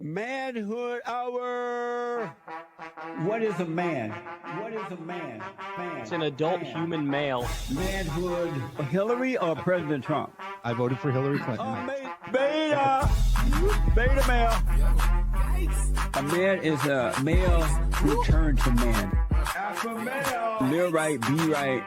Manhood hour. What is a man? What is a man? It's an adult human male. Manhood. Hillary or President Trump? I voted for Hillary Clinton. Beta. Beta male. A man is a male who turned to man. Alpha male. Live right, be right,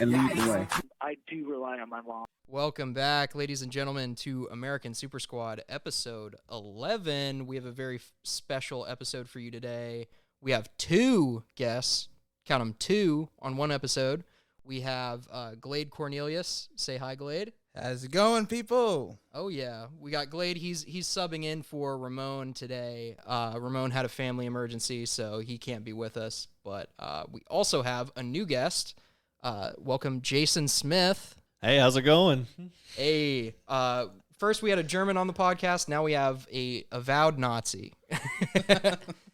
and lead the way. I do rely on my mom. Welcome back, ladies and gentlemen, to American Super Squad, episode 11. We have a very special episode for you today. We have two guests, count them two, on one episode. We have Glade Cornelius. Say hi, Glade. How's it going, people? Oh, yeah. We got Glade. He's subbing in for Ramon today. Ramon had a family emergency, so he can't be with us. But we also have a new guest. Welcome, Jason Smith. Hey, how's it going? Hey, first we had a German on the podcast. Now we have a avowed Nazi.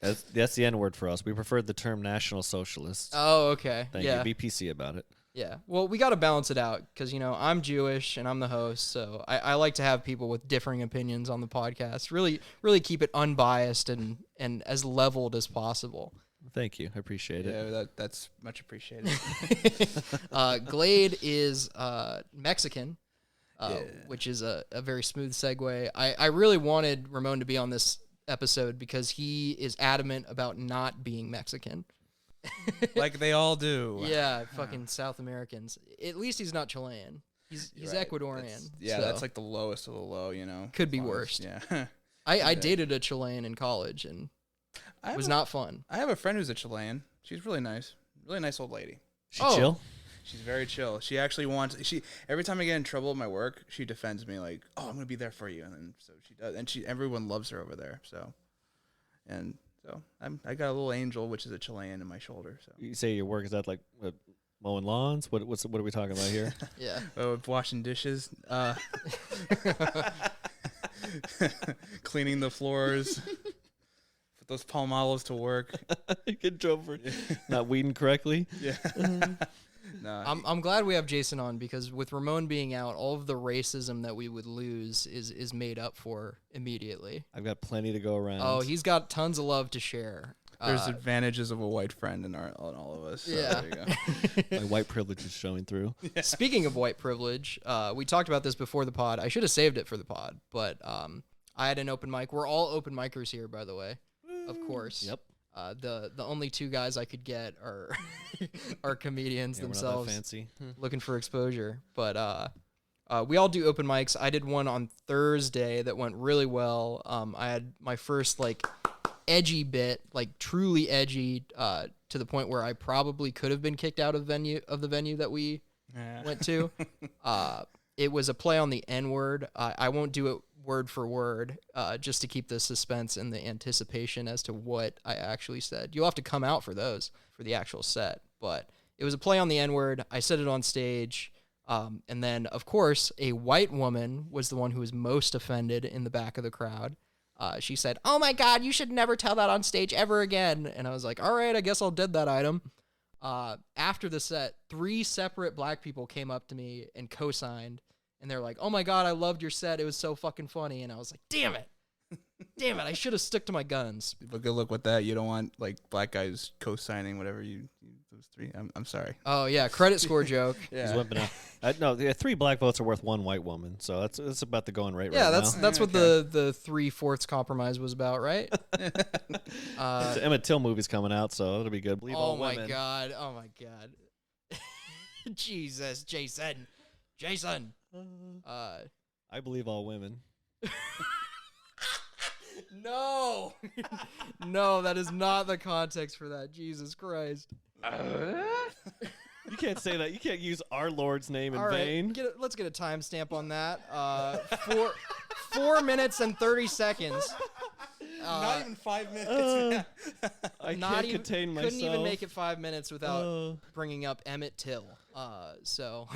That's the N-word for us. We preferred the term National Socialist. Oh, okay. Thank yeah. you. Be PC about it. Yeah. Well, we got to balance it out because, you know, I'm Jewish and I'm the host. So I like to have people with differing opinions on the podcast. Really keep it unbiased and as leveled as possible. Thank you. I appreciate it. Yeah, that's much appreciated. Glade is Mexican, Yeah. which is a very smooth segue. I really wanted Ramon to be on this episode because he is adamant about not being Mexican. Like they all do. Yeah, fucking South Americans. At least he's not Chilean. He's Right. Ecuadorian. That's so like the lowest of the low, you know. Could be As long as- worse. Yeah. I dated a Chilean in college and it was not fun. I have a friend who's a Chilean. She's really nice. Really nice old lady. She Oh. chill? She's very chill. She actually wants every time I get in trouble at my work, she defends me like, "Oh, I'm going to be there for you." And then, so she does. And everyone loves her over there. So I got a little angel, which is a Chilean, in my shoulder. So You say your work, is that like mowing lawns? What are we talking about here? Yeah. washing dishes, cleaning the floors, put those palm olives to work. Get drove for not weeding correctly. Yeah. No, I'm glad we have Jason on because with Ramon being out, all of the racism that we would lose is made up for immediately. I've got plenty to go around. Oh, he's got tons of love to share. there's advantages of a white friend in all of us. So Yeah. There you go. My white privilege is showing through. Speaking of white privilege, we talked about this before the pod. I should have saved it for the pod, but I had an open mic. We're all open micers here, by the way. Of course. Yep. The only two guys I could get are are comedians Yeah, themselves, we're not that fancy. looking for exposure. But we all do open mics. I did one on Thursday that went really well. I had my first like edgy bit, like truly edgy, to the point where I probably could have been kicked out of the venue that we went to. It was a play on the N-word. I won't do it word for word, just to keep the suspense and the anticipation as to what I actually said. You'll have to come out for those, for the actual set. But it was a play on the N-word. I said it on stage. And then, of course, a white woman was the one who was most offended in the back of the crowd. She said, "Oh my God, you should never tell that on stage ever again." And I was like, all right, I guess I'll dead that item. After the set, 3 separate black people came up to me and co-signed. And they're like, "Oh my God, I loved your set. It was so fucking funny." And I was like, damn it. I should have stuck to my guns. But good luck with that. You don't want like black guys co-signing whatever those 3. I'm sorry. Oh, yeah. Credit score joke. He's wimping out. No, 3 black votes are worth 1 white woman. So that's about the going rate Yeah, right that's now. what the 3/4 compromise was about, right? The Emmett Till movie's coming out, so it'll be good. Believe Oh all my women. God. Oh my God. Jesus, Jason. I believe all women. No. No, that is not the context for that. Jesus Christ. You can't say that. You can't use our Lord's name in All right, vain. let's get a timestamp on that. 4 minutes and 30 seconds. Not even 5 minutes. I can't contain myself. Couldn't even make it 5 minutes without bringing up Emmett Till. So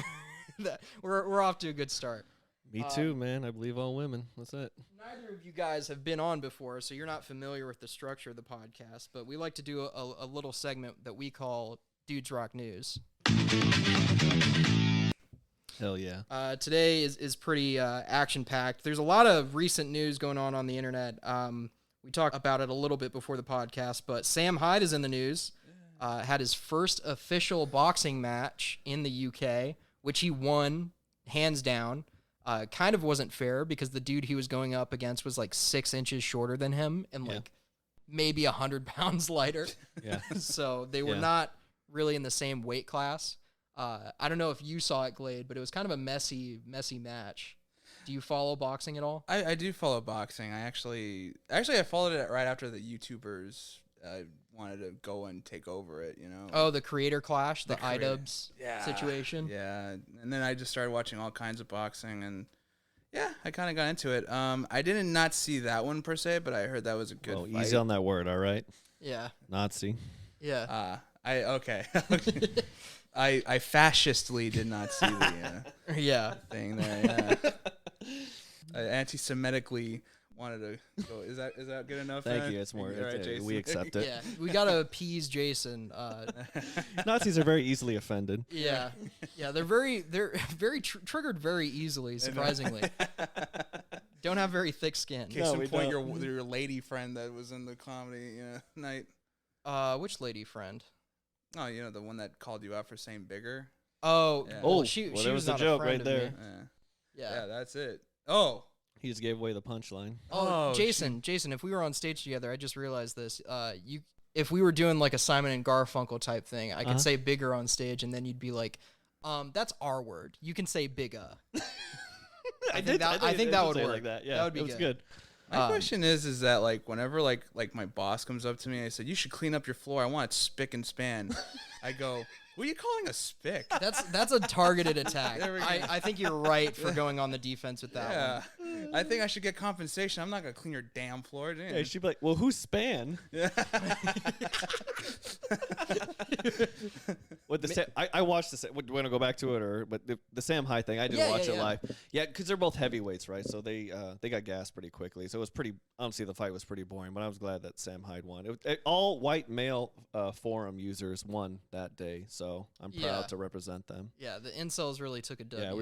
we're off to a good start. Me too, man. I believe all women. That's it. Neither of you guys have been on before, so you're not familiar with the structure of the podcast, but we like to do a little segment that we call Dudes Rock News. Hell yeah. Today is pretty action-packed. There's a lot of recent news going on the internet. we talked about it a little bit before the podcast, but Sam Hyde is in the news. Had his first official boxing match in the UK, which he won hands down. Kind of wasn't fair because the dude he was going up against was like 6 inches shorter than him and like maybe 100 pounds lighter. Yeah. So they were not really in the same weight class. I don't know if you saw it, Glade, but it was kind of a messy match. Do you follow boxing at all? I do follow boxing. I followed it right after the YouTubers wanted to go and take over it, you know. Oh, the creator clash, the iDubbbz situation. Yeah, and then I just started watching all kinds of boxing, and yeah, I kind of got into it. I didn't not see that one per se, but I heard that was a good fight. Easy on that word, all right? Yeah. Nazi. Yeah. Okay. I fascistly did not see the thing there. Yeah. Anti-Semitically wanted to go. Is that good enough? Thank you. It's more. Right, Jason? We accept it. Yeah, we gotta appease Jason. Nazis are very easily offended. Yeah, they're very triggered very easily. Surprisingly, don't have very thick skin. Case in point, your lady friend that was in the comedy night. Which lady friend? Oh, the one that called you out for saying bigger. Oh, yeah. well, she there was was the not joke a friend right there. Yeah, that's it. Oh. He just gave away the punchline. Oh, Jason, if we were on stage together, I just realized this. If we were doing like a Simon and Garfunkel type thing, I could say bigger on stage, and then you'd be like, "That's our word. You can say bigger." I think that would work. Like that. Yeah, that would be good. My question is that like whenever like my boss comes up to me and I said, "You should clean up your floor. I want it spick and span." I go, "What are you calling a spick?" That's a targeted attack. There we go. I think you're right for going on the defense with that one. I think I should get compensation. I'm not gonna clean your damn floor. Yeah, she'd be like, "Well, who's Span?" Yeah. What the I watched the. Do you want to go back to it but the Sam Hyde thing? I didn't watch it live. Yeah, because they're both heavyweights, right? So they got gassed pretty quickly. So it was pretty. Honestly, the fight was pretty boring. But I was glad that Sam Hyde won. All white male forum users won that day. So I'm proud to represent them. Yeah, the incels really took a W. Yeah,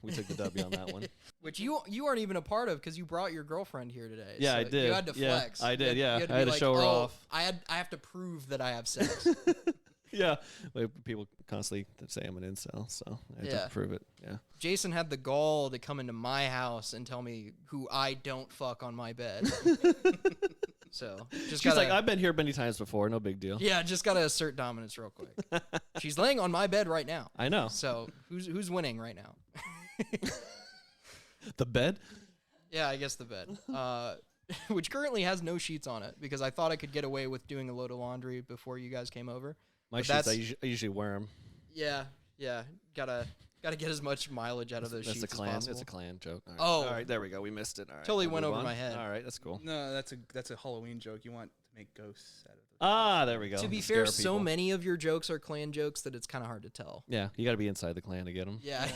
we took the W on that one. Which you aren't even a part of because you brought your girlfriend here today. Yeah, so I did. You had to flex. I did. You had to I had to show her off. I have to prove that I have sex. Yeah, people constantly say I'm an incel, so I have to prove it. Yeah. Jason had the gall to come into my house and tell me who I don't fuck on my bed. So she's like, I've been here many times before, no big deal. Yeah, just gotta assert dominance real quick. She's laying on my bed right now. I know. So who's winning right now? The bed? Yeah, I guess the bed. Which currently has no sheets on it because I thought I could get away with doing a load of laundry before you guys came over. My sheets, I usually wear them. Yeah. Gotta get as much mileage out of those sheets as possible. It's a clan joke. All right. Oh. All right, there we go. We missed it. All right. Totally went over my head. All right, that's cool. No, that's a Halloween joke. You want to make ghosts out of it. There we go. To be fair, so many of your jokes are clan jokes that it's kind of hard to tell. Yeah, you got to be inside the clan to get them. Yeah.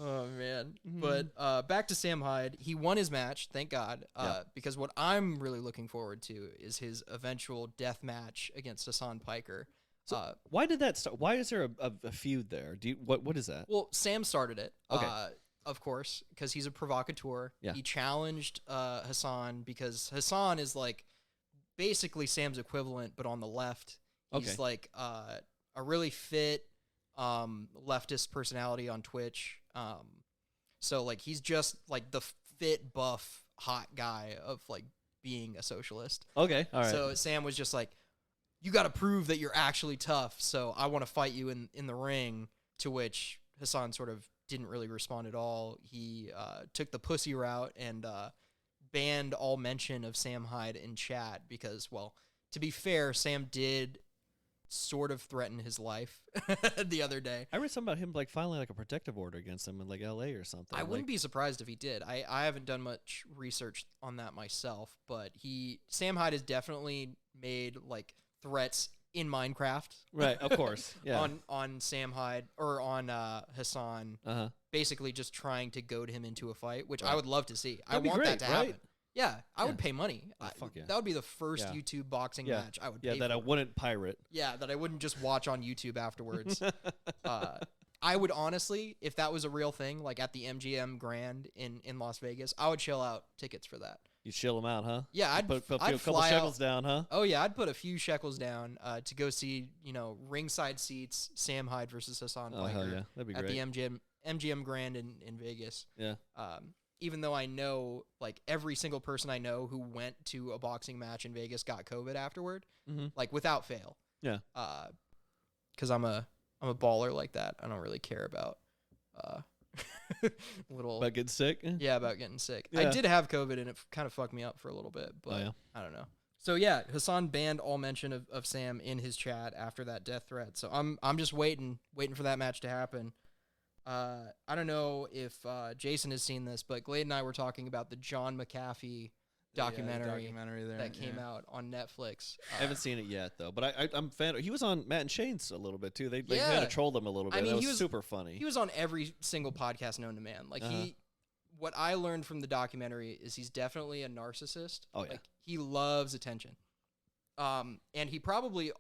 Oh, man. But back to Sam Hyde. He won his match, thank God, because what I'm really looking forward to is his eventual death match against Hassan Piker. So why did that start? Why is there a feud there? What is that? Well, Sam started it, okay. Of course, because he's a provocateur. Yeah. He challenged Hassan because Hassan is like basically Sam's equivalent, but on the left. He's like a really fit leftist personality on Twitch. So like he's just like the fit, buff, hot guy of like being a socialist. Okay, all right. So Sam was just like, you got to prove that you're actually tough. So I want to fight you in the ring. To which Hassan sort of didn't really respond at all. He took the pussy route and banned all mention of Sam Hyde in chat because, well, to be fair, Sam did sort of threaten his life the other day. I read something about him like filing like a protective order against him in like LA or something. I wouldn't be surprised if he did. I haven't done much research on that myself, but Sam Hyde has definitely made like threats in Minecraft. Right, of course. Yeah. on Sam Hyde or on Hassan, basically just trying to goad him into a fight, which I would love to see. That'd I want that to happen. Right? Yeah, I would pay money. Fuck yeah. That would be the first YouTube boxing match I would pay that for. I wouldn't pirate. Yeah, that I wouldn't just watch on YouTube afterwards. I would honestly, if that was a real thing, like at the MGM Grand in Las Vegas, I would shell out tickets for that. You chill them out, huh? Yeah, I'd put a I'd couple fly shekels out. down, huh? Oh yeah, I'd put a few shekels down to go see, ringside seats, Sam Hyde versus Hassan Oh hell Piker yeah, that'd be at great. the MGM Grand in Vegas. Yeah. Even though I know, like, every single person I know who went to a boxing match in Vegas got COVID afterward, like, without fail. Yeah. Because I'm a baller like that. I don't really care about little. About getting sick? Yeah, about getting sick. Yeah. I did have COVID, and it kind of fucked me up for a little bit, but I don't know. So yeah, Hassan banned all mention of Sam in his chat after that death threat. So I'm just waiting for that match to happen. I don't know if Jason has seen this, but Glade and I were talking about the John McAfee documentary there, that came out on Netflix. I haven't seen it yet though, but I'm a fan. He was on Matt and Shane's a little bit too. They Yeah. kind of trolled him a little bit. I mean, that he was was super funny. He was on every single podcast known to man. Like what I learned from the documentary is he's definitely a narcissist. Oh, yeah. Like he loves attention. And he probably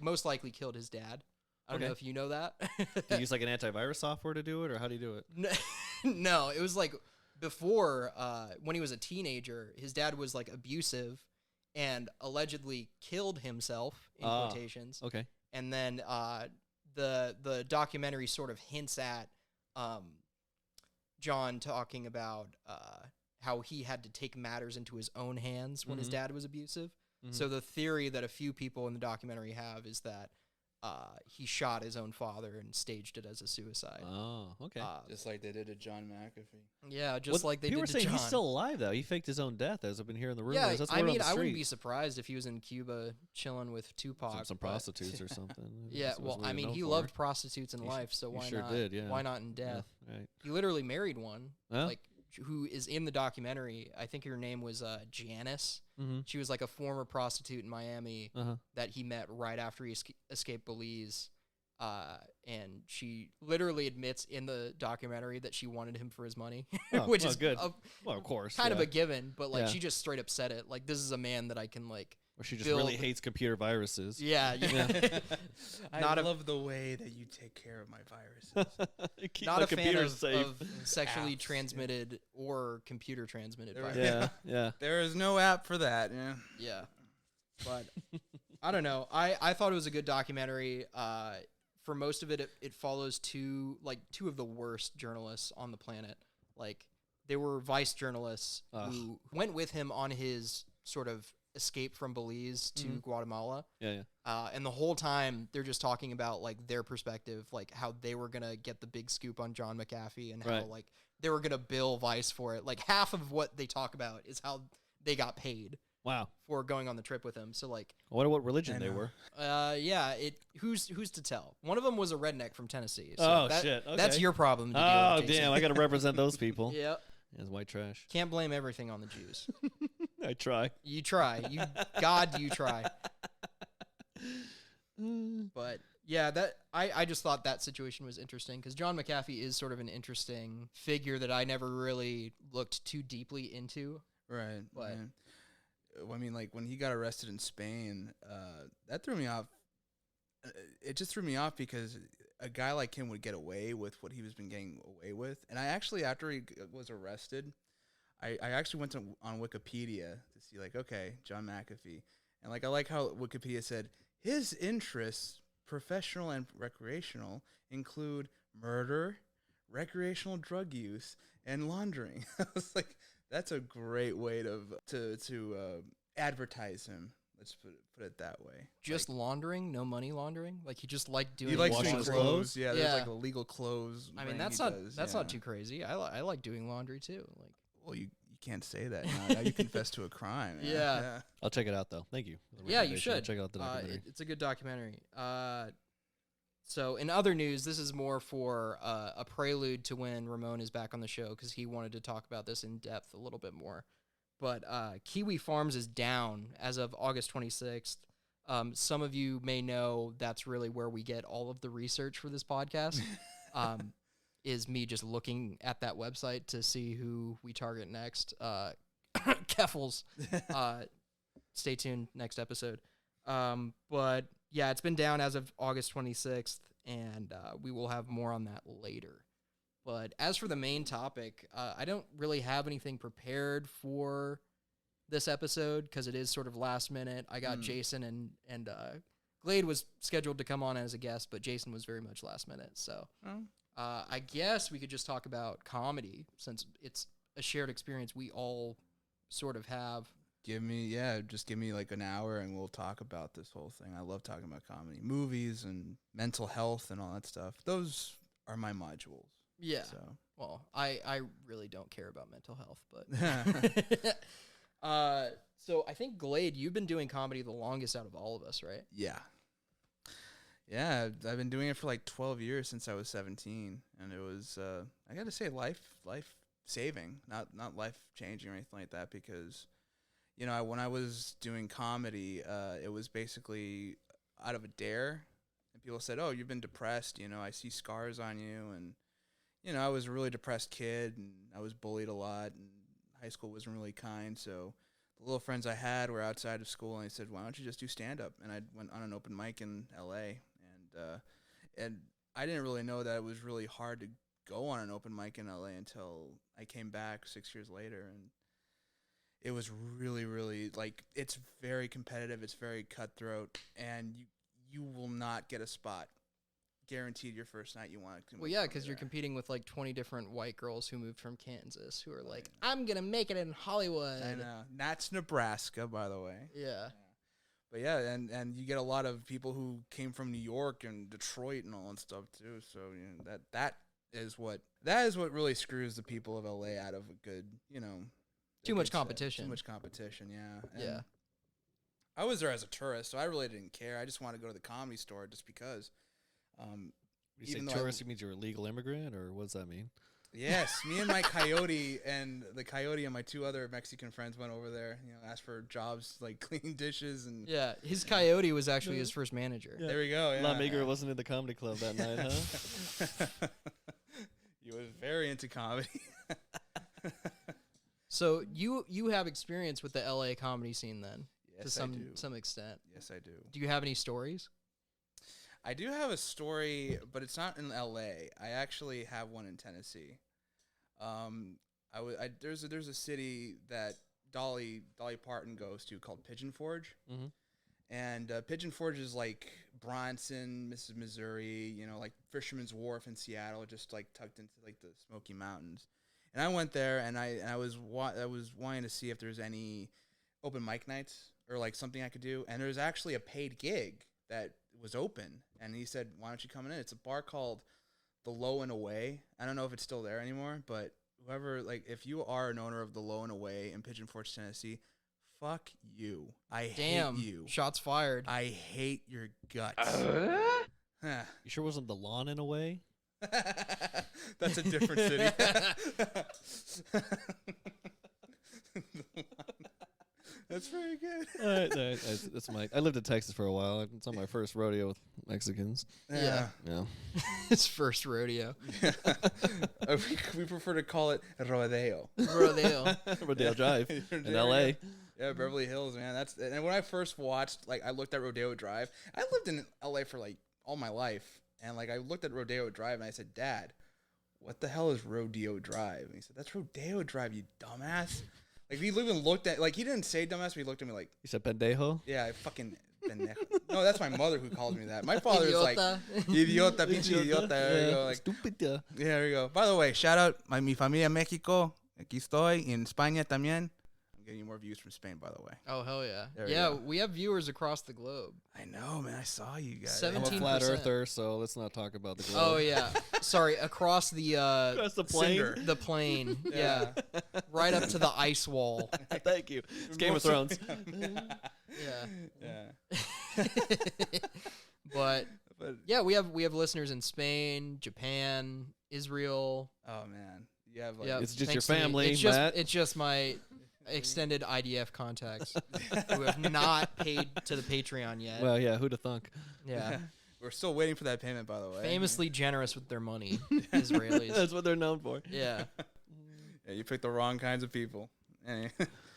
most likely killed his dad. I don't know if you know that. Do you use like an antivirus software to do it, or how do you do it? No, it was like before when he was a teenager, his dad was like abusive and allegedly killed himself in quotations. Okay. And then the documentary sort of hints at John talking about how he had to take matters into his own hands when his dad was abusive. So the theory that a few people in the documentary have is that he shot his own father and staged it as a suicide. Oh, okay. just like they did to John McAfee. Yeah, just like they people did were to saying John. he's still alive though. He faked his own death, as I've been hearing the rumors. Yeah, That's I word on mean, the I wouldn't street. be surprised if he was in Cuba chilling with Tupac. Some prostitutes or something. Yeah, That's what well, he's I really mean, known he for. loved prostitutes in He life, so why sure not? did, yeah. Why not in death? Yeah, right. He literally married one, Huh? like who is in the documentary. I think her name was Janice. She was like a former prostitute in Miami that he met right after he escaped Belize. And she literally admits in the documentary that she wanted him for his money, which is good. Well, of course, kind of a given. But like, Yeah. she just straight up said it. Like, this is a man that I can like. Or she just really build- hates computer viruses. Yeah, I love the way that you take care of my viruses. Keep not my a fan computers of, safe. of sexually Apps, transmitted or computer transmitted There we viruses. yeah. There is no app for that. Yeah. Yeah, but I don't know. I thought it was a good documentary. For most of it, it follows two of the worst journalists on the planet. Like, they were Vice journalists who went with him on his sort of escape from Belize to Guatemala. Yeah. And the whole time they're just talking about like their perspective, like how they were gonna get the big scoop on John McAfee and how Right. like they were gonna bill Vice for it. Like half of what they talk about is how they got paid Wow. for going on the trip with him. So like, I wonder what religion I they know. were. yeah, who's to tell? One of them was a redneck from Tennessee. So Oh, that- shit. That's Okay. your problem. To deal Oh, with, Jason. damn. I got to represent those people. Yeah, As white trash. can't blame everything on the Jews. I try. You try. You try. But yeah, that I just thought that situation was interesting because John McAfee is sort of an interesting figure that I never really looked too deeply into. Right. But- yeah. I mean, like when he got arrested in Spain, that threw me off. It just threw me off because a guy like him would get away with what he was been getting away with. And I actually, after he was arrested, I actually went on Wikipedia to see like, okay, John McAfee. And like, I like how Wikipedia said his interests, professional and recreational, include murder, recreational drug use, and laundering. I was like, that's a great way to advertise him. Let's put it that way. Just laundering, no money laundering. Like he just liked doing. He likes washing doing his clothes. clothes? Yeah, Yeah. there's like illegal clothes. I mean, ring that's he not does, not yeah. too crazy. I like doing laundry too. Like Well, you can't say that now. Now you confess to a crime. Yeah. I'll check it out, though. Thank you. for the yeah, you recommendation. I'll should check out the documentary. It's a good documentary. So in other news, this is more for a prelude to when Ramon is back on the show because he wanted to talk about this in depth a little bit more. But Kiwi Farms is down as of August 26th. Some of you may know that's really where we get all of the research for this podcast. Is me just looking at that website to see who we target next. Keffels. Stay tuned next episode. But yeah, it's been down as of August 26th. and we will have more on that later. But as for the main topic, I don't really have anything prepared for this episode because it is sort of last minute. I got Jason and Glade was scheduled to come on as a guest, but Jason was very much last minute. So I guess we could just talk about comedy since it's a shared experience we all sort of have. Just give me like an hour and we'll talk about this whole thing. I love talking about comedy, movies, and mental health and all that stuff. Those are my modules. Yeah. So. Well, I really don't care about mental health, but so I think Glade, you've been doing comedy the longest out of all of us, right? Yeah. Yeah, I've been doing it for like 12 years since I was 17, and it was I got to say life saving, not life changing or anything like that, because when I was doing comedy, it was basically out of a dare, and people said, "Oh, you've been depressed, I see scars on you," and I was a really depressed kid, and I was bullied a lot, and high school wasn't really kind, so the little friends I had were outside of school, and they said, "Why don't you just do stand-up?" And I went on an open mic in L.A., and I didn't really know that it was really hard to go on an open mic in L.A. until I came back 6 years later, and it was really, really, like, it's very competitive, it's very cutthroat, and you will not get a spot. Guaranteed your first night you want to. Well, yeah, because you're competing with like 20 different white girls who moved from Kansas who are like, I'm gonna make it in Hollywood. I know. That's Nebraska, by the way. Yeah. But yeah, and you get a lot of people who came from New York and Detroit and all that stuff too. So that is what really screws the people of LA out of a good, Too much competition. Too much competition, yeah. And yeah. I was there as a tourist, so I really didn't care. I just wanted to go to the Comedy Store just because. When you say tourist, you mean you're a legal immigrant, or what does that mean? Yes, me and my coyote and my two other Mexican friends went over there, asked for jobs like cleaning dishes and. Yeah, his coyote was actually his first manager. Yeah. There we go. Yeah. La Migra wasn't in the comedy club that night, huh? He was very into comedy. So you have experience with the LA comedy scene then, yes, to I do. some extent. Yes, I do. Do you have any stories? I do have a story, but it's not in LA. I actually have one in Tennessee. There's a city that Dolly Parton goes to called Pigeon Forge, and Pigeon Forge is like Bronson, Missouri. Like Fisherman's Wharf in Seattle, just like tucked into like the Smoky Mountains. And I went there, and I was wanting to see if there's any open mic nights or like something I could do. And there's actually a paid gig that was open, and he said, "Why don't you come in?" It's a bar called The Low and Away. I don't know if it's still there anymore, but whoever, like, if you are an owner of The Low and Away in Pigeon Forge, Tennessee, fuck you. I hate you. Shots fired. I hate your guts. You sure wasn't The Lawn in a way? That's a different city. That's very good. That's I lived in Texas for a while. It's on my first rodeo with Mexicans. Yeah. His first rodeo. We prefer to call it rodeo. Rodeo Drive in L.A. Yeah, Beverly Hills, man. And when I first watched, like, I looked at Rodeo Drive. I lived in L.A. for like all my life, and like I looked at Rodeo Drive and I said, "Dad, what the hell is Rodeo Drive?" And he said, "That's Rodeo Drive, you dumbass." Like, he even looked at, like, he didn't say dumbass, but he looked at me like. You said pendejo? Yeah, I fucking pendejo. No, that's my mother who calls me that. My father is like, idiota, pinche idiota. There you go. Like, Estúpida. Yeah, there you go. By the way, shout out mi familia Mexico. Aquí estoy. In España también. I'm getting more views from Spain, by the way. Oh, hell yeah. Yeah, we have viewers across the globe. I know, man. I saw you guys. 17%. I'm a flat earther, so let's not talk about the globe. Oh, yeah. Sorry, across the Across the plane. Cinder. the plane. Yeah. Right up to the ice wall. Thank you. It's Game of Thrones. Yeah. But yeah, we have listeners in Spain, Japan, Israel. Oh, man. You have, like, Yeah, It's just thanks your to me. family, It's Matt. it's just my extended IDF contacts who have not paid to the Patreon yet. Well, yeah, who'd have thunk? Yeah. We're still waiting for that payment, by the way. Famously generous with their money, Israelis. That's what they're known for. Yeah. Yeah, you picked the wrong kinds of people. Anyway.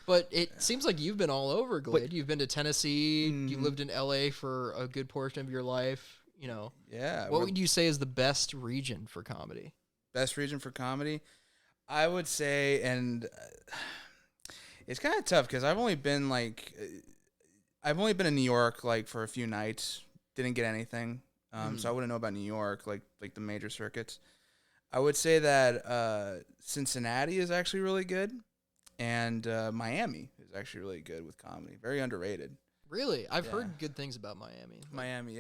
But it seems like you've been all over, Glade. You've been to Tennessee. You lived in LA for a good portion of your life. you know. Yeah. What would you say is the best region for comedy? Best region for comedy? I would say, and it's kind of tough because I've only been in New York like for a few nights. Didn't get anything, so I wouldn't know about New York like the major circuits. I would say that Cincinnati is actually really good, and Miami is actually really good with comedy. Very underrated. Really, I've heard good things about Miami. Miami.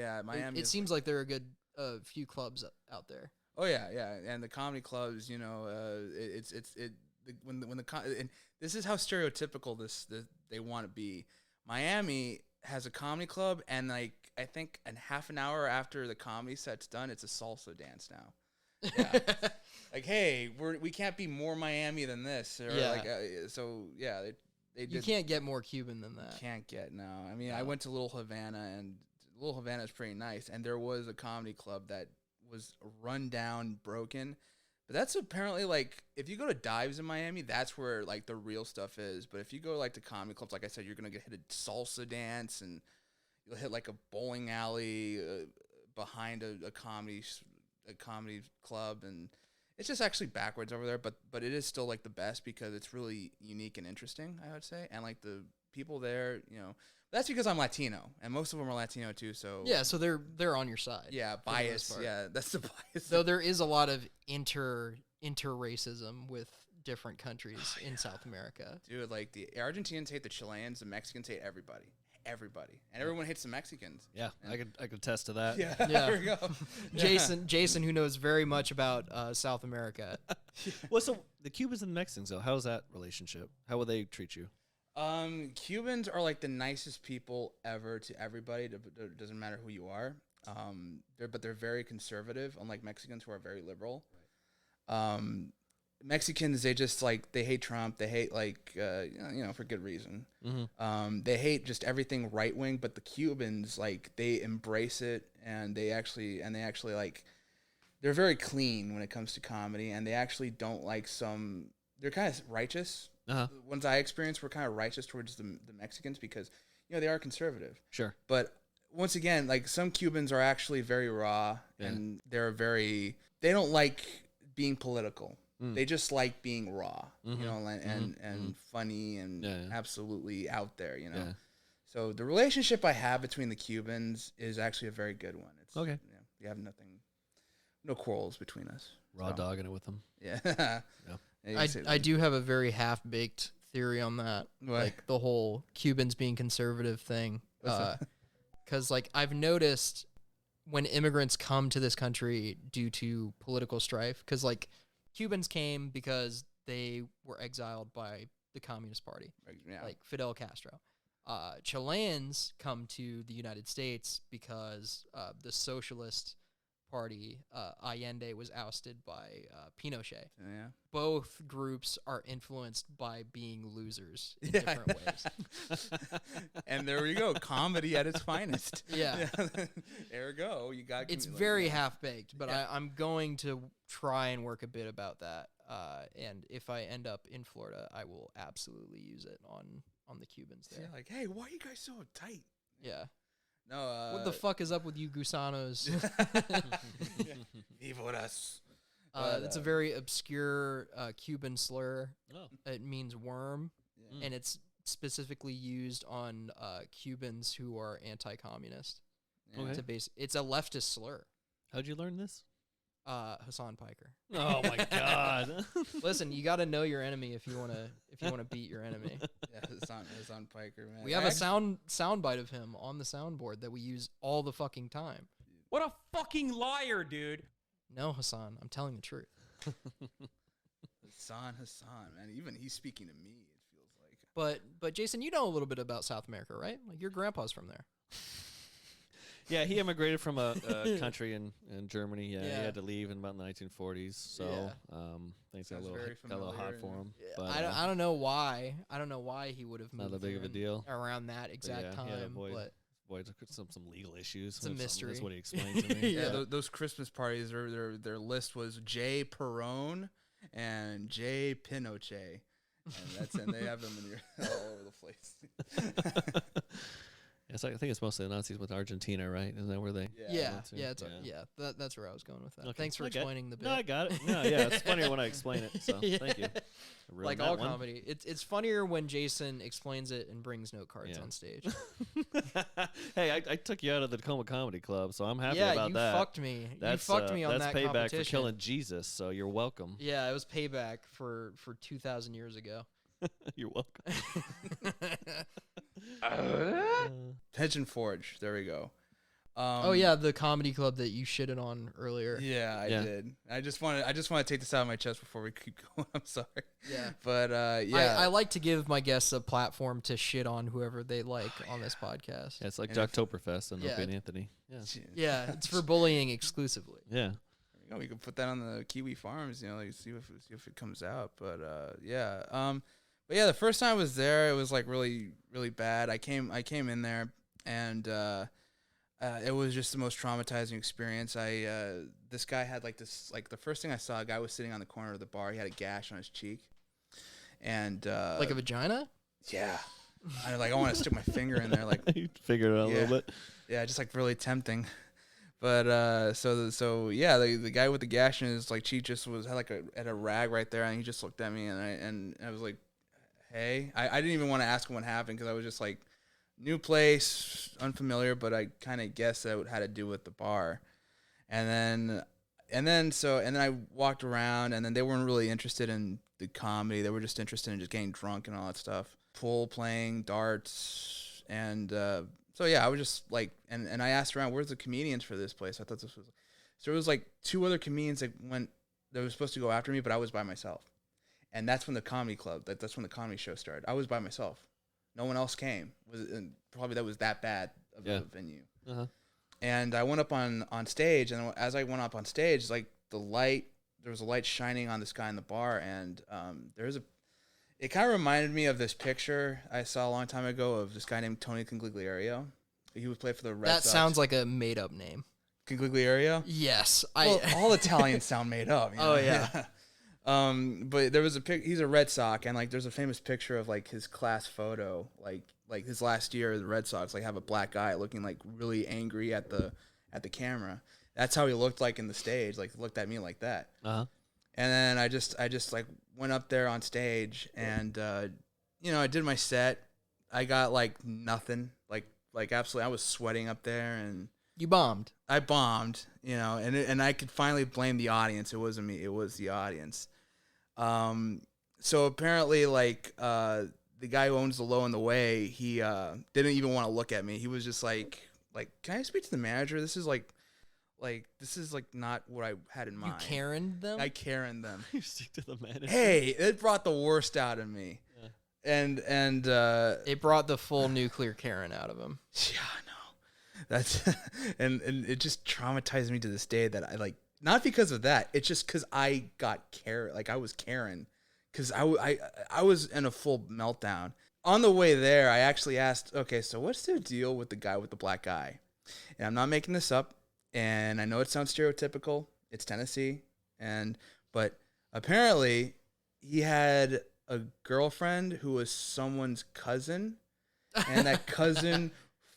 It seems like there are a good few clubs out there. Oh yeah, and the comedy clubs, you know, and this is how stereotypical they want to be. Miami has a comedy club, and like I think in half an hour after the comedy set's done, it's a salsa dance now. Yeah. Like, hey, we can't be more Miami than this. Or like, so yeah, you can't get more Cuban than that. Can't get no. I mean, I went to Little Havana, and Little Havana is pretty nice, and there was a comedy club that was run down, broken. But that's apparently like if you go to dives in Miami, that's where like the real stuff is. But if you go like to comedy clubs, like I said, you're gonna get hit a salsa dance, and you'll hit like a bowling alley behind a comedy club, and it's just actually backwards over there. But it is still like the best because it's really unique and interesting, I would say. And like the people there, you know, that's because I'm Latino, and most of them are Latino too. So yeah, so they're on your side. Yeah, bias. Yeah, that's the bias. Though there is a lot of inter-racism with different countries in South America. Dude, like the Argentinians hate the Chileans, the Mexicans hate everybody, and everyone hates the Mexicans. Yeah, I could attest to that. Yeah, there we go. Jason, who knows very much about South America. Well, so the Cubans and the Mexicans, though, how's that relationship? How will they treat you? Cubans are like the nicest people ever to everybody. It doesn't matter who you are. They're very conservative, unlike Mexicans who are very liberal. Right. Mexicans, they just like, they hate Trump. They hate like, you know, for good reason. Mm-hmm. They hate just everything right wing, but the Cubans, like, they embrace it, and they actually like, they're very clean when it comes to comedy, and they actually don't like they're kind of righteous. The ones I experienced were kind of righteous towards the Mexicans because, you know, they are conservative. Sure. But once again, like some Cubans are actually very raw, and they don't like being political. They just like being raw, you know, and funny and absolutely out there, you know. Yeah. So the relationship I have between the Cubans is actually a very good one. It's okay. You know, we have no quarrels between us. Raw dogging it with them. Yeah. I do have a very half-baked theory on that, like the whole Cubans being conservative thing. Because like I've noticed when immigrants come to this country due to political strife, because like Cubans came because they were exiled by the Communist Party, like Fidel Castro. Chileans come to the United States because the Socialist Party, Allende, was ousted by Pinochet. Yeah. Both groups are influenced by being losers in different ways. And there we go, comedy at its finest. Yeah. There we go. You got. It's very half-baked, but I'm going to try and work a bit about that. And if I end up in Florida, I will absolutely use it on the Cubans there. Yeah, like, hey, why are you guys so uptight? Yeah. No, what the fuck is up with you gusanos? Vivoras. It's a very obscure Cuban slur. Oh. It means worm, and it's specifically used on Cubans who are anti-communist. Okay. It's a leftist slur. How'd you learn this? Hassan Piker. Oh my God! Listen, you got to know your enemy if you wanna beat your enemy. Yeah, Hassan Piker, man. We have a sound bite of him on the soundboard that we use all the fucking time. What a fucking liar, dude! No, Hassan, I'm telling the truth. Hassan, man. Even he's speaking to me. It feels like. But Jason, you know a little bit about South America, right? Like your grandpa's from there. Yeah, he immigrated from a country in Germany. Yeah, he had to leave in about the 1940s. So things got a little hot for him. Yeah. But I don't know why. I don't know why he would have moved. Not that big of a deal around that exact time. Boy, some legal issues. It's a mystery. That's what he explained to me. Yeah, those Christmas parties, their list was J. Perón and J. Pinochet, and they have them all over the place. I think it's mostly the Nazis with Argentina, right? Isn't that where they? Yeah, to? that's where I was going with that. Okay. Thanks for explaining the bit. No, I got it. No, yeah, it's funnier when I explain it. So thank you. I ruined Like that all one. comedy, it's funnier when Jason explains it and brings note cards on stage. Hey, I took you out of the Tacoma Comedy Club, so I'm happy Yeah, about you that. fucked me. That's, You fucked me on that That's payback competition. for killing Jesus, so you're welcome. Yeah, it was payback for 2,000 years ago. You're welcome. Pigeon Forge. There we go. Oh yeah, the comedy club that you shitted on earlier. Yeah, I did. I just want to take this out of my chest before we keep going. I'm sorry. Yeah. But yeah, I like to give my guests a platform to shit on whoever they like on this podcast. Yeah, it's like And if- Jocktoberfest and Opie and Anthony. Yeah. Yeah, it's for bullying exclusively. Yeah. You know, we could put that on the Kiwi Farms. You know, like see if it comes out. But yeah. But yeah, the first time I was there, it was like really really bad. I came in there and. It was just the most traumatizing experience. This guy had the first thing I saw, a guy was sitting on the corner of the bar. He had a gash on his cheek, and Like a vagina? yeah, I want to stick my finger in there, like You figured it out a little bit. yeah, just like really tempting. But so yeah, the guy with the gash in his cheek just had a rag right there, and he just looked at me, and I was like, hey, I didn't even want to ask him what happened because I was just like. New place, unfamiliar, but I kind of guessed that it had to do with the bar. And then I walked around, and then they weren't really interested in the comedy. They were just interested in just getting drunk and all that stuff. Pool playing, darts, and so yeah, I was just like, and I asked around, where's the comedians for this place? I thought this was, so it was like 2 other comedians that were supposed to go after me, but I was by myself. And that's when the comedy club, that's when the comedy show started. I was by myself. No one else came. Probably that was that bad of a venue. Uh-huh. And I went up on stage, and as I went up on stage, like there was a light shining on this guy in the bar, and it kind of reminded me of this picture I saw a long time ago of this guy named Tony Congligliario. He would play for the Red Sox. That sounds like a made up name. Congligliario? Yes. Well, all Italians sound made up. You know? Oh yeah. But there was he's a Red Sox, and there's a famous picture of his class photo, like his last year the Red Sox have a black guy looking really angry at the camera. That's how he looked in the stage, looked at me like that. Uh-huh. And then I just went up there on stage, and I did my set. I got nothing, absolutely. I was sweating up there, and You bombed. I bombed, and I could finally blame the audience. It wasn't me; it was the audience. So apparently, the guy who owns the Low and the Way, he didn't even want to look at me. He was just like, can I speak to the manager? This is not what I had in mind. You Karen them? I Karen them. You stick to the manager. Hey, it brought the worst out of me. Yeah. And it brought the full nuclear Karen out of him. Yeah, I know. That's and it just traumatized me to this day that I not because of that. It's just because I got Karen. I was Karen. Because I was in a full meltdown. On the way there, I actually asked, okay, so what's the deal with the guy with the black eye? And I'm not making this up, and I know it sounds stereotypical. It's Tennessee, but apparently he had a girlfriend who was someone's cousin, and that cousin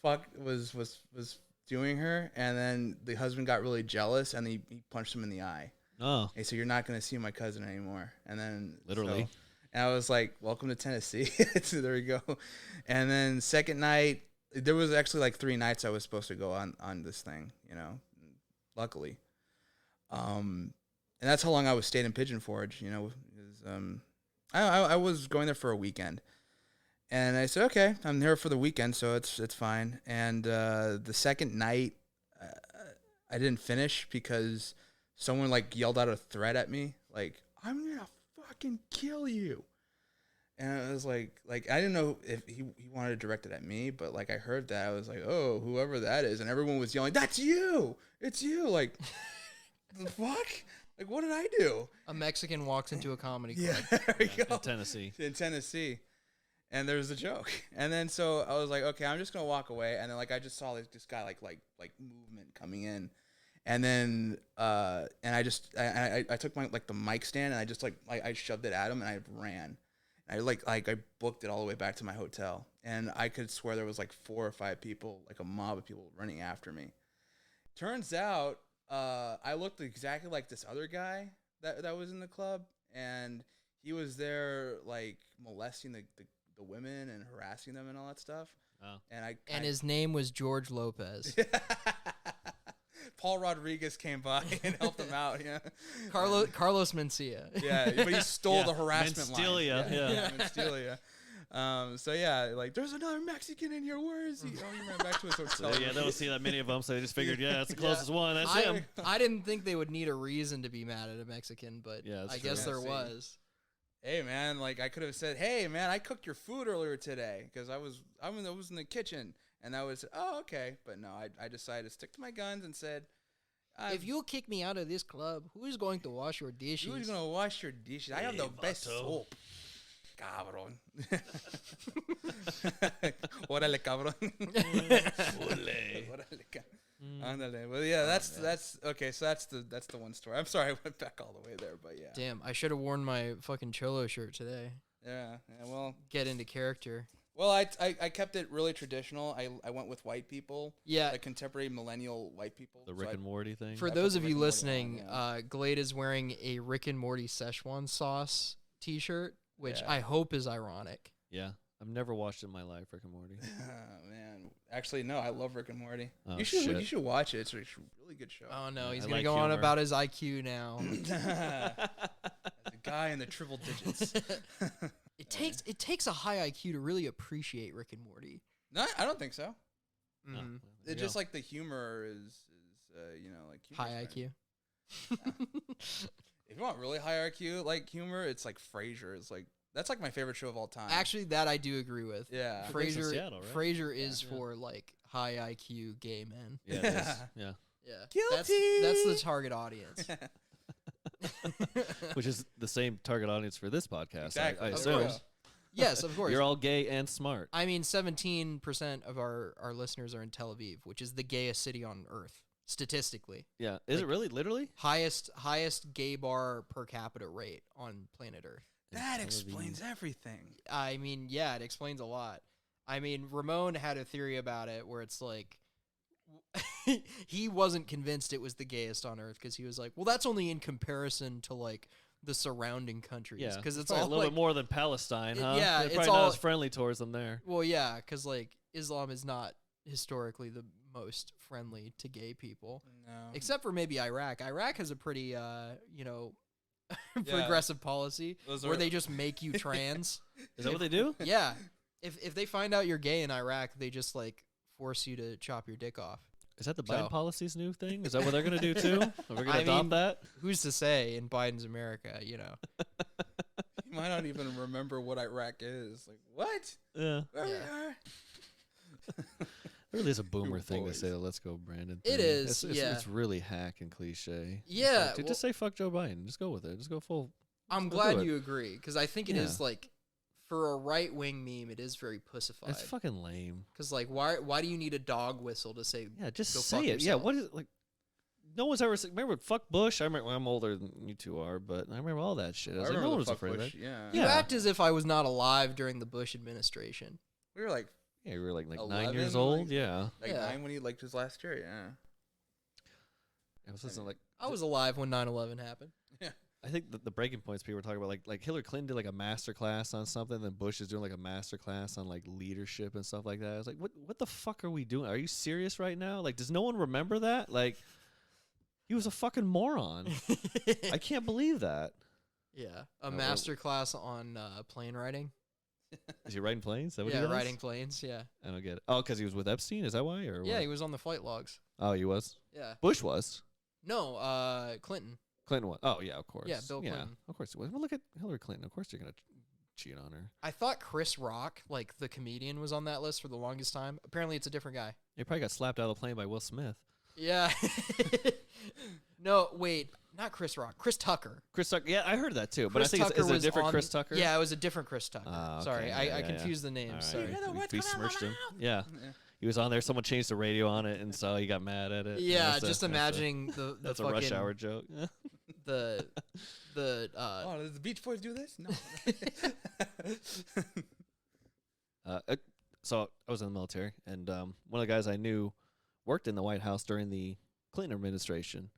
was doing her, and then the husband got really jealous, and he punched him in the eye. Oh. Hey, so you're not going to see my cousin anymore. And then Literally. And I was like, welcome to Tennessee. So there we go. And then second night, there was actually 3 nights I was supposed to go on this thing, luckily. And that's how long I was stayed in Pigeon Forge, because, I was going there for a weekend. And I said, okay, I'm here for the weekend, so it's fine. And the second night, I didn't finish because someone yelled out a threat at me, I'm gonna fucking kill you. And I was like I didn't know if he wanted to direct it at me, but I heard that, I was like, oh, whoever that is, and everyone was yelling, that's you, it's you, the fuck, what did I do? A Mexican walks into a comedy club. Yeah, there we go. In Tennessee. And there was a joke, and then so I was like, okay, I'm just gonna walk away, and then I just saw this guy like movement coming in. And then, and I took my the mic stand, and I just I shoved it at him, and I ran, I I booked it all the way back to my hotel, and I could swear there was like 4 or 5 people, like a mob of people running after me. Turns out, I looked exactly like this other guy that was in the club, and he was there like molesting the women and harassing them and all that stuff. Oh. And his name was George Lopez. Paul Rodriguez came by and helped him out. Yeah, Carlos Mencia. Yeah, but he stole the harassment line. Yeah. Menstelia. So yeah, like there's another Mexican in here. Where is he? Oh, he ran back to his hotel. So, yeah, they don't see that many of them, so they just figured, that's the closest one. That's him. I didn't think they would need a reason to be mad at a Mexican, but Yeah, I true. guess Yeah, there see. was. Hey man, like I could have said, hey man, I cooked your food earlier today because I was in the kitchen, and I was okay, but no, I decided to stick to my guns and said, If you kick me out of this club, who is going to wash your dishes? who's gonna wash your dishes? I have the best soap. Cabrón. Órale, cabrón. Órale, Ándale. Well, yeah, that's okay. So that's the one story. I'm sorry I went back all the way there, but yeah. Damn, I should have worn my fucking Cholo shirt today. Yeah. Well, Get into character. Well, I kept it really traditional. I went with white people. Yeah. Like contemporary millennial white people. The Rick and Morty thing. For I those put of the you Rick and Morty listening, on, yeah. Glade is wearing a Rick and Morty Szechuan sauce T-shirt, which Yeah. I hope is ironic. Yeah. I've never watched it in my life, Rick and Morty. Oh, man. Actually, no, I love Rick and Morty. Oh, you should watch it. It's a really good show. Oh no, Yeah, he's I gonna like go on humor. about his IQ now. The guy in the triple digits. It takes a high IQ to really appreciate Rick and Morty. No, I don't think so. Mhm. There you It's just go. like the humor is like High humor's IQ. If you want really high IQ like humor, it's like Frasier. It's like that's like my favorite show of all time. Actually, that I do agree with. yeah. Based in Frasier, Seattle, right? Frasier is Yeah. for like high IQ gay men. Yeah, it is. Yeah. Yeah, Guilty. That's the target audience. Which is the same target audience for this podcast, Exactly. I Of assume. course. Yes, of course. You're all gay and smart. I mean, 17% of our listeners are in Tel Aviv, which is the gayest city on earth, statistically. Yeah. Is it really? Literally? Highest gay bar per capita rate on planet Earth. That explains everything. I mean, yeah, it explains a lot. I mean, Ramon had a theory about it where it's like he wasn't convinced it was the gayest on earth because he was like, well, that's only in comparison to like the surrounding countries Yeah. because it's probably all a little like, bit more than Palestine, huh? yeah, They're it's probably not all- as friendly towards them there. well, yeah, because like Islam is not historically the most friendly to gay people, No. except for maybe Iraq. Iraq has a pretty progressive policy Those where are- they just make you trans. Is that what they do? Yeah. If they find out you're gay in Iraq, they just like force you to chop your dick off. Is that the So- Biden policy's new thing? Is that what they're going to do too? Are we going I to adopt mean- that? Who's to say in Biden's America, you know? You might not even remember what Iraq is. Like what? Yeah. Where we Yeah. are? It really is a boomer You thing to boys. say the "Let's go, Brandon." It thing. is, It's yeah. really hack and cliche. It's Yeah, like, dude, just say "fuck Joe Biden." Just go with it. Just go full. I'm Let's glad do it. you agree because I think it is Yeah. like for a right wing meme, it is very pussified. It's fucking lame. Because like, why do you need a dog whistle to say? Yeah, just Go say fuck it. Yeah, yourself. what is it like? No one's ever said. Remember, fuck Bush. I remember. Well, I'm older than you two are, but I remember all that shit. I was like, no one was afraid of that. Yeah. You Yeah. act as if I was not alive during the Bush administration. We were like Yeah, you were like 9 11, years old. like- Yeah, Yeah. 9 when he liked his last year. Yeah. I was listening like. I was alive when 9/11 happened. I think the breaking points people were talking about, like Hillary Clinton did like a master class on something, then Bush is doing like a master class on like leadership and stuff like that. I was like, what the fuck are we doing? Are you serious right now? Like, does no one remember that? Like, he was a fucking moron. I can't believe that. Yeah, a well- master class on plane riding. Is he riding planes? Is that what Yeah, he does? riding planes. Yeah, I don't get it. Oh, because he was with Epstein? Is that why? Or yeah, what? he was on the flight logs. Oh, he was? Yeah, Bush was. no, Clinton. Clinton was. Oh, yeah, of course. Yeah, Bill Clinton. Of course he was. Well, look at Hillary Clinton. Of course you're going to cheat on her. I thought Chris Rock, like the comedian, was on that list for the longest time. Apparently, it's a different guy. He probably got slapped out of the plane by Will Smith. Yeah. No, wait, not Chris Rock. Chris Tucker. Chris Tucker. Yeah, I heard that too. But Chris I think Tucker is it a was different on- Chris Tucker? Yeah, it was a different Chris Tucker. Ah, okay. Sorry, Yeah, I yeah, confused the All names. right. Sorry. We smirched him. Yeah. Yeah. He was on there. Someone changed the radio on it, and so he got mad at it. Yeah, That's just imagining the That's a fucking rush hour joke. the The does the Beach Boys do this? No. So I was in the military, and one of the guys I knew worked in the White House during the Clinton administration,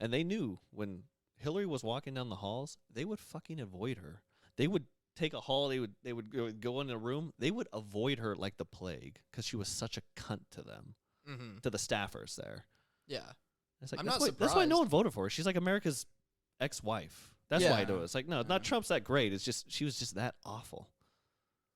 and they knew when Hillary was walking down the halls, they would fucking avoid her. They would take a hall. They would go in a room. They would avoid her like the plague because she was such a cunt to them, to the staffers there. Yeah. It's like, I'm that's not why, that's why no surprised. one voted for her. She's like America's ex-wife. That's why I do it. It's like, no, it's not Trump's that great. It's just she was just that awful.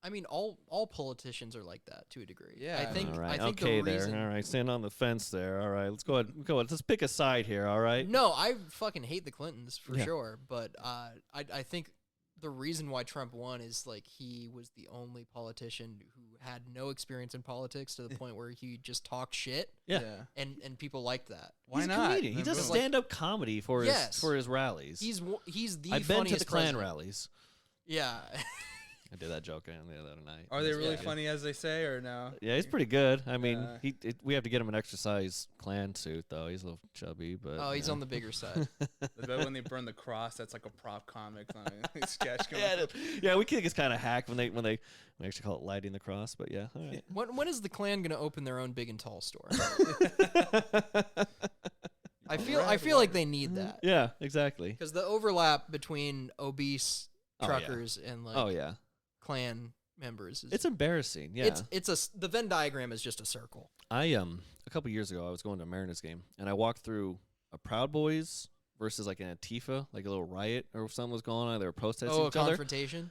I mean, all politicians are like that to a degree. Yeah. I think. All right. I think okay, the reason. there. All right, stand on the fence there. All right, let's go ahead. Let's pick a side here. All right. No, I fucking hate the Clintons for Yeah. sure, but I think the reason why Trump won is like he was the only politician who had no experience in politics to the point where he just talked shit. Yeah. And people liked that. Why He's not? a comedian. He And does boom. stand-up comedy for his rallies. He's the I've been to funniest the Klan president. rallies. Yeah. I did that joke the other night. Are they It's really good. funny as they say, or no? Yeah, he's pretty good. I mean, Yeah. we have to get him an exercise Klan suit though. He's a little chubby, but Oh, he's on the bigger side. I bet when they burn the cross, that's like a prop comic on a sketch. Going yeah, we think it's kind of hack when they actually call it lighting the cross, but yeah, all right. When is the Klan going to open their own big and tall store? I feel like they need that. Yeah, exactly. Because the overlap between obese Oh, yeah. truckers and like Oh yeah, Klan members is it's embarrassing. Yeah, the Venn diagram is just a circle. I a couple years ago I was going to a Mariners game and I walked through a Proud Boys versus like an Antifa, like a little riot or something was going on. They were protesting Oh, a each other. confrontation?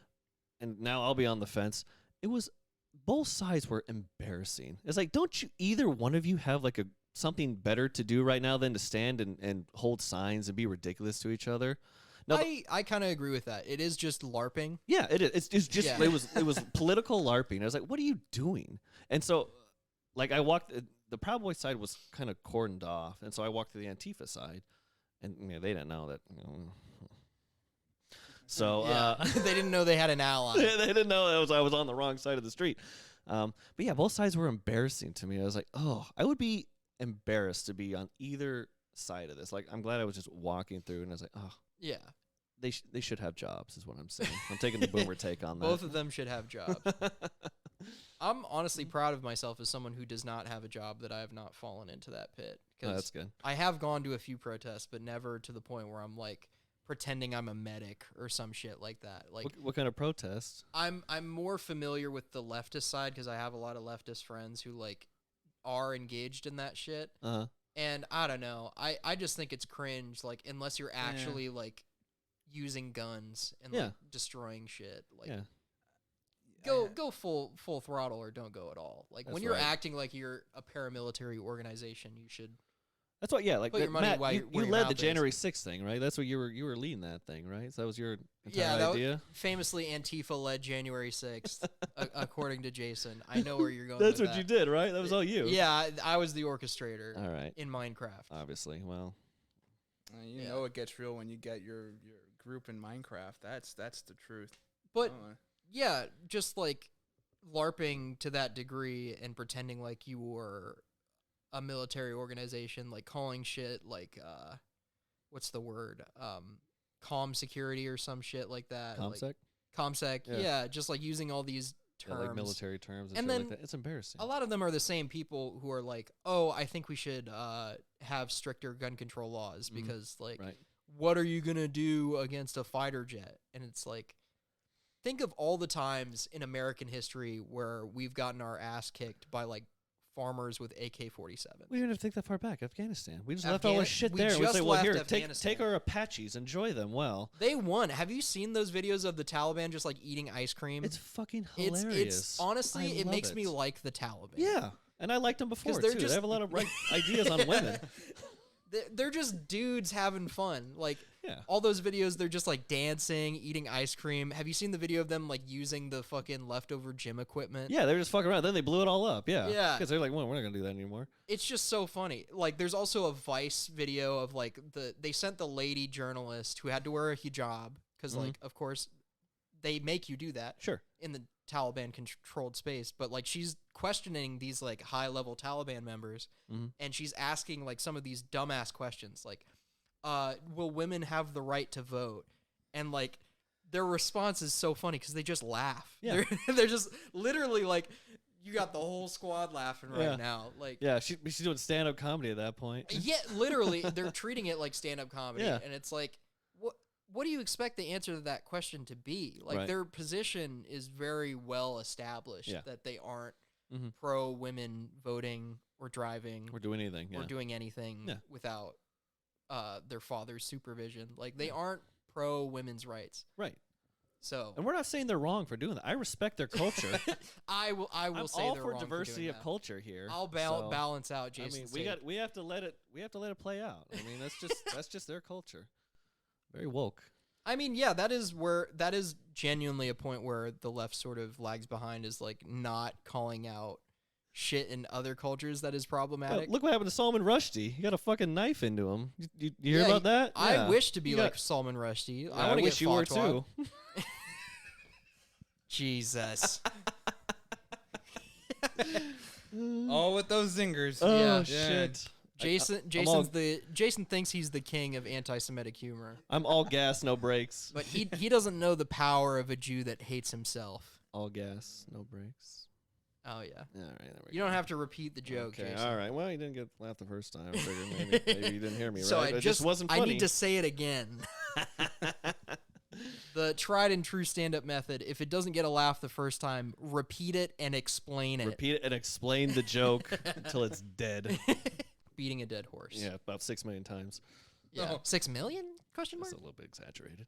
And now I'll be on the fence. It was both sides were embarrassing. It's like, don't you either one of you have like something better to do right now than to stand and hold signs and be ridiculous to each other? No, I kind of agree with that. It is just LARPing. yeah, it is. It's just Yeah. it was political LARPing. I was like, what are you doing? And so, like, I walked. The Proud Boy side was kind of cordoned off, and so I walked to the Antifa side, and they didn't know that. So They didn't know they had an ally. they didn't know I was on the wrong side of the street. But yeah, both sides were embarrassing to me. I was like, oh, I would be embarrassed to be on either side of this. Like, I'm glad I was just walking through, and I was like, oh, Yeah. they should have jobs, is what I'm saying. I'm taking the boomer take on that. Both of them should have jobs. I'm honestly proud of myself as someone who does not have a job that I have not fallen into that pit. Oh, that's good. I have gone to a few protests, but never to the point where I'm like pretending I'm a medic or some shit like that. Like What kind of protest? I'm more familiar with the leftist side because I have a lot of leftist friends who like are engaged in that shit. Uh-huh. And I don't know. I just think it's cringe. Like unless you're actually like using guns and Yeah. like destroying shit. Like Yeah. go full throttle or don't go at all. Like That's when you're right. acting like you're a paramilitary organization, you should. That's what. Yeah, like Put your money Matt, where you your led the mouth is. January 6th thing, right? That's what you were leading that thing, right? So that was your entire that idea. famously Antifa led January 6th, according to Jason. I know where you're going. That's with what you that. did, right? That was all you. Yeah, I was the orchestrator All right. in Minecraft. Obviously, well, You Yeah. know it gets real when you get your group in Minecraft. That's the truth. But Oh, yeah, just like LARPing to that degree and pretending like you were a military organization, like calling shit like what's the word? Comm security or some shit like that. ComSec, Like, ComSec, Yeah. yeah, just like using all these yeah, terms. like military terms and, And shit then like that. It's embarrassing. A lot of them are the same people who are like, "Oh, I think we should have stricter gun control laws because, like, Right. what are you gonna do against a fighter jet?" And it's like, think of all the times in American history where we've gotten our ass kicked by like farmers with AK-47. We didn't have to take that far back. Afghanistan. We just left all this shit we there. We just say, well, left here, Afghanistan. take our Apaches, enjoy them. Well, They won. Have you seen those videos of the Taliban just like eating ice cream? it's fucking It's hilarious. honestly, I it love makes me like the Taliban. Yeah, and I liked them before they're too. just- They have a lot of right ideas on women. They're just dudes having fun. Like Yeah. all those videos, they're just like dancing, eating ice cream. Have you seen the video of them like using the fucking leftover gym equipment? Yeah, they're just fucking around. Then they blew it all up. Yeah. Yeah. Because they're like, well, we're not gonna do that anymore. It's just so funny. Like there's also a Vice video of like they sent the lady journalist who had to wear a hijab because like of course they make you do that Sure. in the Taliban controlled space, but like she's questioning these like high level Taliban members and she's asking like some of these dumbass questions like will women have the right to vote? and like their response is so funny because they just laugh. Yeah. They're just literally like, you got the whole squad laughing right now. Like, yeah, she's doing stand-up comedy at that point. yeah, literally, they're treating it like stand-up comedy, Yeah. and it's like, what do you expect the answer to that question to be? Like, Right. their position is very well established that they aren't pro women voting or driving Or doing anything. Yeah. or doing anything Yeah. without their father's supervision. Like, they aren't pro women's rights. Right. So, And we're not saying they're wrong for doing that. I respect their culture. I will I'm say all they're for wrong diversity doing of that. culture here. I'll so, balance out I Jason's mean, take. we have to let it play out. I mean, that's just their culture. Very woke. I mean, yeah, that is genuinely a point where the left sort of lags behind, is like not calling out shit in other cultures that is problematic. Look what happened to Salman Rushdie. He got a fucking knife into him. You hear Yeah, about that? I Yeah. wish to be You like got- Salman Rushdie. Yeah, I want to wish get you were fatwa. too. Jesus. All with those zingers. Oh Yeah. shit. Jason thinks he's the king of anti-Semitic humor, I'm all gas, no brakes. but he doesn't know the power of a Jew that hates himself. All gas, no brakes. Oh yeah. All right, there we You go. don't have to repeat the joke, Okay, Jason. all right. Well, you didn't get laughed the first time. I figured maybe you didn't hear me, So right? It just wasn't I funny. need to say it again. The tried and true stand-up method, if it doesn't get a laugh the first time, repeat it and explain it. Repeat it and explain the joke until it's dead. Beating a dead horse. Yeah, about 6 million times. Yeah. 6 million? Question That's mark? a little bit exaggerated.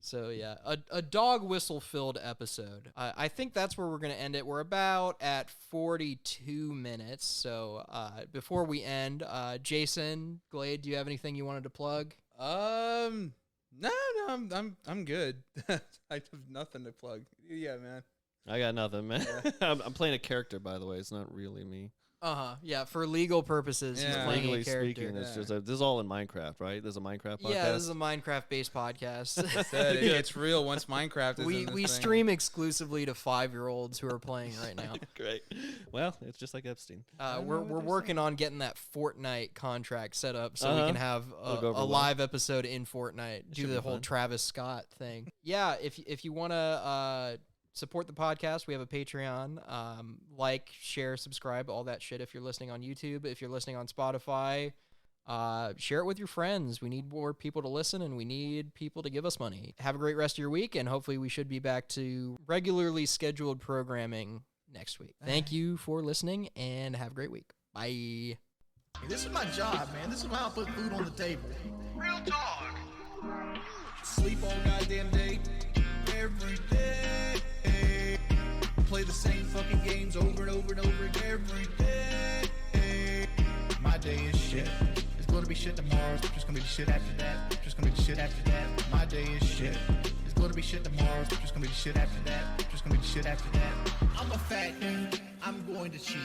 So yeah, a dog whistle filled episode. I think that's where we're gonna end it. We're about at 42 minutes. So before we end, Jason, Glade, do you have anything you wanted to plug? No, I'm good. I have nothing to plug. Yeah, man. I got nothing, man. I'm playing a character, by the way. It's not really me. Yeah, for legal purposes, he's Yeah. playing Legally a character. speaking, it's Yeah. just this is all in Minecraft, right? There's a Minecraft podcast. Yeah, this is a Minecraft-based podcast. Said it gets real once Minecraft is we in this we thing. stream exclusively to 5-year-olds who are playing right now. Great. Well, it's just like Epstein. We're working on getting that Fortnite contract set up so we Uh-huh. can have It'll go over a well. live episode in Fortnite. Do should the be whole fun. Travis Scott thing. Yeah, if you want to support the podcast, we have a Patreon. Like, share, subscribe, all that shit. If you're listening on YouTube, if you're listening on Spotify, share it with your friends. We need more people to listen, and we need people to give us money. Have a great rest of your week, and hopefully we should be back to regularly scheduled programming next week. Thank you for listening, and have a great week. Bye. This is my job, man. This is how I put food on the table. Real talk. Sleep all goddamn day, every day. Play the same fucking games over and over and over again every day. My day is shit. It's gonna be shit tomorrow. It's just gonna be the shit after that. Just gonna be the shit after that. My day is shit. It's gonna be shit tomorrow. It's just gonna be the shit after that. Just gonna be the shit after that. I'm a fat dude. I'm going to cheat.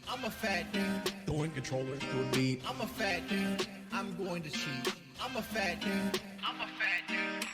I'm a fat dude. Throwing controllers to a beat. I'm a fat dude. I'm going to cheat. I'm a fat dude. I'm a fat dude.